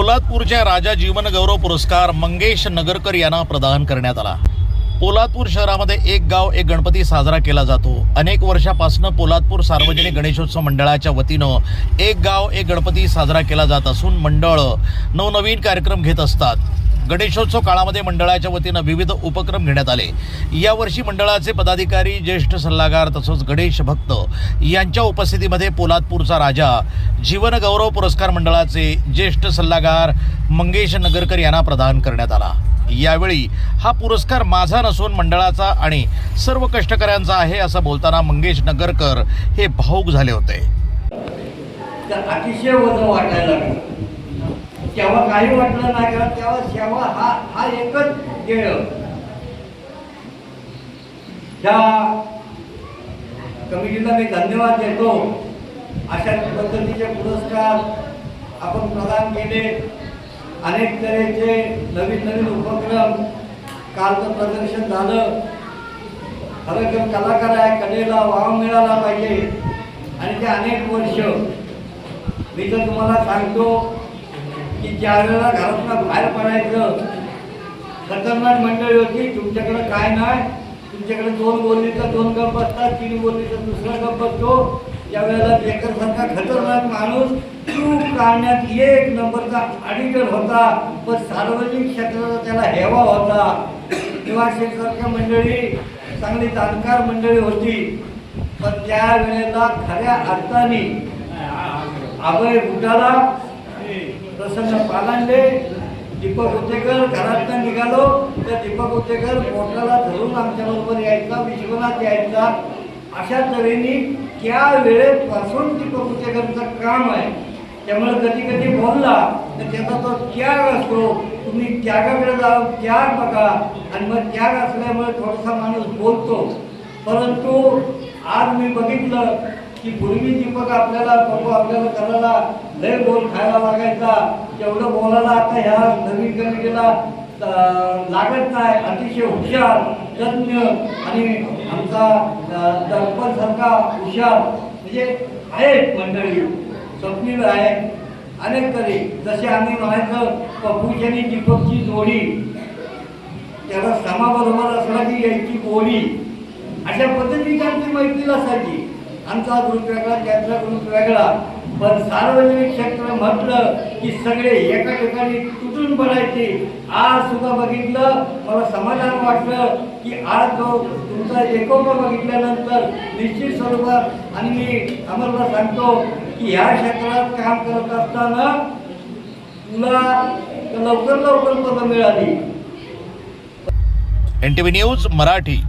पोलादपूरच्या राजा जीवन गौरव पुरस्कार मंगेश नगरकर यांना प्रदान करण्यात आला। पोलादपूर शहरामध्ये एक गाव एक गणपती साजरा केला जातो। अनेक वर्षापासून पोलादपूर सार्वजनिक गणेशोत्सव मंडळाच्या वतीनं एक गाव एक गणपती साजरा केला जात असून मंडळ नवनवीन कार्यक्रम घेत असतात। गणेशोत्सव काळामध्ये मंडळाच्या वतीनं विविध उपक्रम घेण्यात आले। यावर्षी मंडळाचे पदाधिकारी, ज्येष्ठ सल्लागार तसंच गणेश भक्त यांच्या उपस्थितीमध्ये पोलादपूरचा राजा जीवन गौरव पुरस्कार मंडळाचे ज्येष्ठ सल्लागार मंगेश नगरकर यांना प्रदान करण्यात आला। यावेळी हा पुरस्कार माझा नसून मंडळाचा आणि सर्व कष्टकऱ्यांचा आहे असं बोलताना मंगेश नगरकर हे भावुक झाले होते। अतिशय वजन वाटायला लागलं तेव्हा काही वाटलं नाही, कारण तेव्हा हा एकच ध्येय। त्या कमिटीला मी धन्यवाद देतो। अशा पद्धतीचे पुरस्कार आपण प्रदान केले। अनेक तऱ्हेचे नवीन उपक्रम, कालचं प्रदर्शन झालं। खरं कलाकार आहे, कलेला वाव मिळाला पाहिजे आणि ते अनेक वर्ष मी तर तुम्हाला सांगतो की ज्या वेळेला घरातून बाहेर पडायचं खतरनाक मंडळी होती। तुमच्याकडे काय नाही, तुमच्याकडे 2 बोलली तर 2 गप्प बसतात, 3 बोलली तर दुसरा गप्प बसतो। यावेळेला बेकरसारखा खतरनाक माणूस चूक काढण्यात एक नंबरचा ऑडिटर होता, पण सार्वजनिक क्षेत्राचा त्याला हेवा होता। किंवा शेखसारख्या मंडळी चांगली जाणकार मंडळी होती, पण त्या वेळेला खऱ्या अर्थाने अभय बुटाला, प्रसन्न पालांडे, दीपक उतेकर घरातनं निघालो तर दीपक उतेकर पोटाला धरून आमच्याबरोबर यायचा, विश्वनाथ यायचा। अशा तऱ्हेने त्या वेळेपासून दीपक उतेकरचं काम आहे। त्यामुळे कधी कधी बोलला तर त्याचा तो त्याग असतो। तुम्ही त्यागाकडे जाऊ, त्याग बघा, आणि मग त्याग असल्यामुळे थोडासा माणूस बोलतो। परंतु आज मी बघितलं की पूर्वी दीपक आपल्याला करायला लय बोल खायला लागायचा, तेवढं बोलायला आता ह्या नवीन कमिटीला लागत नाही। अतिशय हुशार, तज्ञ आणि आमचा दर्पण सारखा हुशार म्हणजे आहेत मंडळी, स्वप्नील आहे। अनेक तरी जसे आम्ही म्हणायचं पप्पूची आणि दीपकची जोडी, त्याला समाबरोबर असला की यायची गोडी, अशा पद्धतीची आमची मैत्री असायची। आमचा ग्रुप वेगळा, त्यांचा ग्रुप वेगळा, पण सार्वजनिक क्षेत्र म्हटलं की सगळे एका ठिकाणी तुटून पडायचे। आज सुद्धा बघितलं, मला समाधान वाटलं की आज जो तुमचा एकोपा बघितल्यानंतर निश्चित स्वरूपात, आणि मी आम्हाला सांगतो की ह्या क्षेत्रात काम करत असताना तुला लवकर पदं मिळाली। NTV news Marathi.